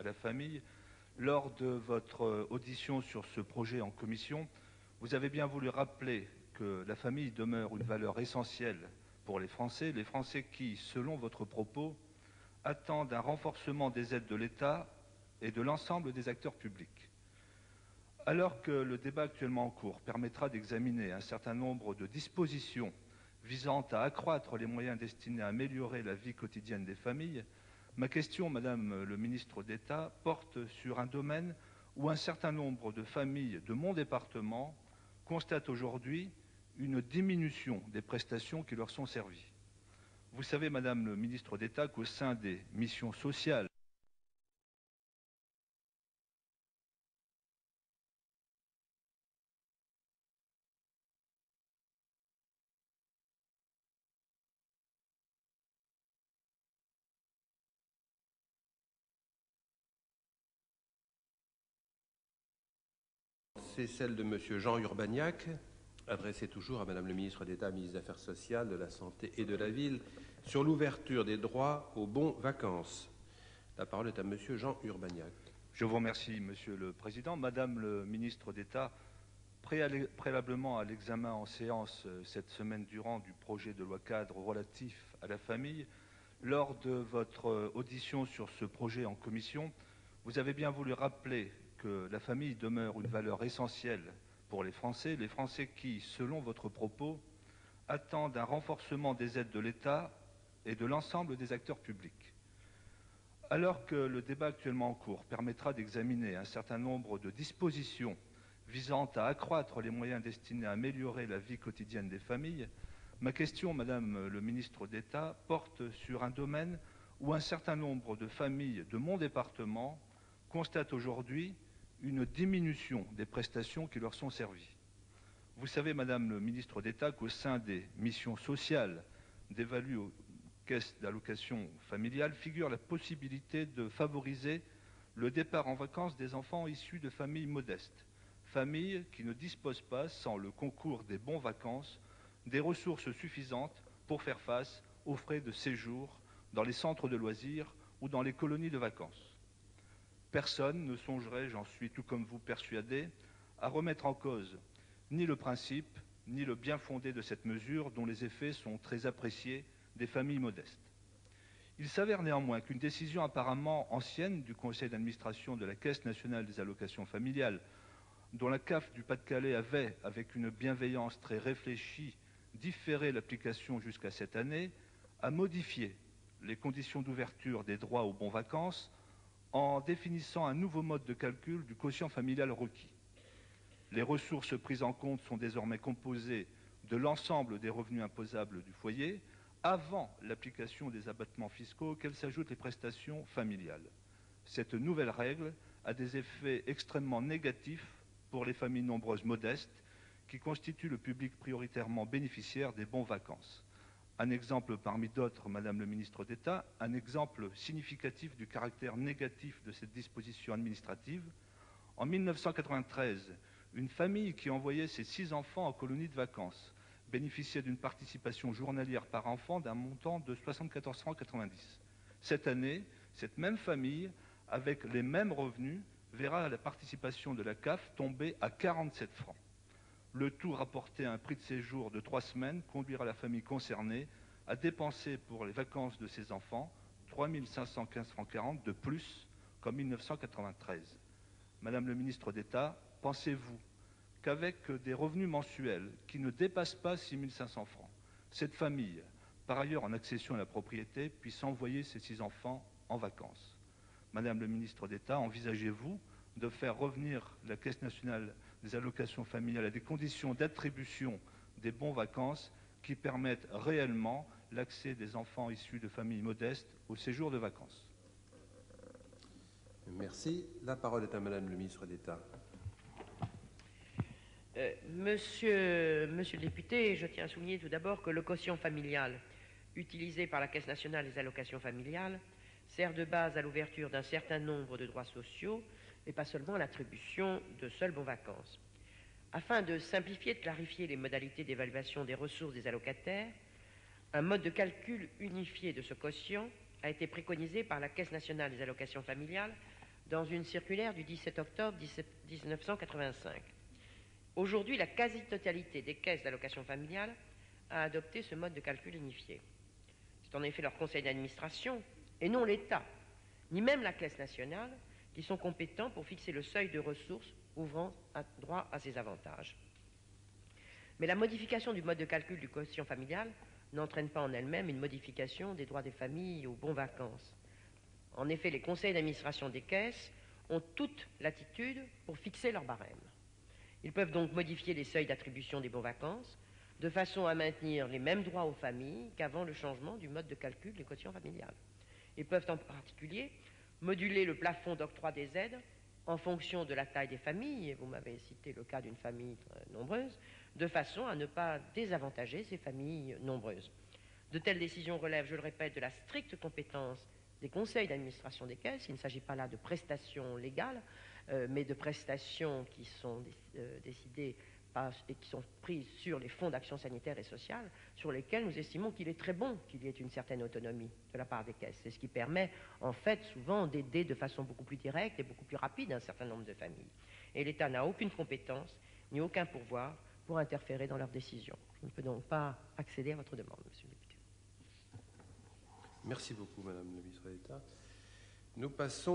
à la famille. Lors de votre audition sur ce projet en commission, vous avez bien voulu rappeler que la famille demeure une valeur essentielle pour les Français qui, selon votre propos, attendent un renforcement des aides de l'État et de l'ensemble des acteurs publics. Alors que le débat actuellement en cours permettra d'examiner un certain nombre de dispositions visant à accroître les moyens destinés à améliorer la vie quotidienne des familles, ma question, Madame le ministre d'État, porte sur un domaine où un certain nombre de familles de mon département constatent aujourd'hui une diminution des prestations qui leur sont servies. Vous savez, Madame le ministre d'État, qu'au sein des missions sociales, C'est celle de M. Jean Urbaniak, adressée toujours à Madame le ministre d'État, ministre des Affaires sociales, de la Santé et de la Ville, sur l'ouverture des droits aux bons vacances. La parole est à M. Jean Urbaniak. Je vous remercie, Monsieur le Président. Madame le ministre d'État, préalablement à l'examen en séance cette semaine durant du projet de loi cadre relatif à la famille, lors de votre audition sur ce projet en commission, vous avez bien voulu rappeler que la famille demeure une valeur essentielle pour les Français qui, selon votre propos, attendent un renforcement des aides de l'État et de l'ensemble des acteurs publics. Alors que le débat actuellement en cours permettra d'examiner un certain nombre de dispositions visant à accroître les moyens destinés à améliorer la vie quotidienne des familles, ma question, Madame le ministre d'État, porte sur un domaine où un certain nombre de familles de mon département constatent aujourd'hui une diminution des prestations qui leur sont servies. Vous savez, Madame le ministre d'État, qu'au sein des missions sociales dévaluées aux caisses d'allocation familiale figure la possibilité de favoriser le départ en vacances des enfants issus de familles modestes, familles qui ne disposent pas, sans le concours des bons vacances, des ressources suffisantes pour faire face aux frais de séjour dans les centres de loisirs ou dans les colonies de vacances. Personne ne songerait, j'en suis tout comme vous persuadé, à remettre en cause ni le principe, ni le bien fondé de cette mesure dont les effets sont très appréciés des familles modestes. Il s'avère néanmoins qu'une décision apparemment ancienne du conseil d'administration de la Caisse nationale des allocations familiales, dont la CAF du Pas-de-Calais avait, avec une bienveillance très réfléchie, différé l'application jusqu'à cette année, a modifié les conditions d'ouverture des droits aux bons vacances en définissant un nouveau mode de calcul du quotient familial requis. Les ressources prises en compte sont désormais composées de l'ensemble des revenus imposables du foyer, avant l'application des abattements fiscaux auxquels s'ajoutent les prestations familiales. Cette nouvelle règle a des effets extrêmement négatifs pour les familles nombreuses modestes qui constituent le public prioritairement bénéficiaire des bons vacances. Un exemple parmi d'autres, Madame le ministre d'État, un exemple significatif du caractère négatif de cette disposition administrative. En 1993, une famille qui envoyait ses 6 enfants en colonie de vacances bénéficiait d'une participation journalière par enfant d'un montant de 74,90 francs. Cette année, cette même famille, avec les mêmes revenus, verra la participation de la CAF tomber à 47 francs. Le tout rapporté à un prix de séjour de 3 semaines conduira la famille concernée à dépenser pour les vacances de ses enfants 3 515,40 francs de plus qu'en 1993. Madame le ministre d'État, pensez-vous qu'avec des revenus mensuels qui ne dépassent pas 6 500 francs, cette famille, par ailleurs en accession à la propriété, puisse envoyer ses 6 enfants en vacances? Madame le ministre d'État, envisagez-vous de faire revenir la Caisse nationale des allocations familiales à des conditions d'attribution des bons vacances qui permettent réellement l'accès des enfants issus de familles modestes au séjour de vacances? Merci. La parole est à Madame le ministre d'État. Monsieur le député, je tiens à souligner tout d'abord que le quotient familial utilisé par la Caisse nationale des allocations familiales sert de base à l'ouverture d'un certain nombre de droits sociaux et pas seulement à l'attribution de seuls bons vacances. Afin de simplifier et de clarifier les modalités d'évaluation des ressources des allocataires, un mode de calcul unifié de ce quotient a été préconisé par la Caisse nationale des allocations familiales dans une circulaire du 17 octobre 1985. Aujourd'hui, la quasi-totalité des caisses d'allocation familiale a adopté ce mode de calcul unifié. C'est en effet leur conseil d'administration, et non l'État, ni même la Caisse nationale, qui sont compétents pour fixer le seuil de ressources ouvrant droit à ces avantages. Mais la modification du mode de calcul du quotient familial n'entraîne pas en elle-même une modification des droits des familles aux bons vacances. En effet, les conseils d'administration des caisses ont toute latitude pour fixer leur barème. Ils peuvent donc modifier les seuils d'attribution des bons vacances de façon à maintenir les mêmes droits aux familles qu'avant le changement du mode de calcul du quotient familial. Ils peuvent en particulier moduler le plafond d'octroi des aides en fonction de la taille des familles, et vous m'avez cité le cas d'une famille très nombreuse, de façon à ne pas désavantager ces familles nombreuses. De telles décisions relèvent, je le répète, de la stricte compétence des conseils d'administration des caisses. Il ne s'agit pas là de prestations légales, mais de prestations qui sont décidées et qui sont prises sur les fonds d'action sanitaire et sociale, sur lesquels nous estimons qu'il est très bon qu'il y ait une certaine autonomie de la part des caisses. C'est ce qui permet, en fait, souvent d'aider de façon beaucoup plus directe et beaucoup plus rapide un certain nombre de familles. Et l'État n'a aucune compétence, ni aucun pouvoir pour interférer dans leurs décisions. Je ne peux donc pas accéder à votre demande, Monsieur le député. Merci beaucoup, Madame la ministre d'État. Nous passons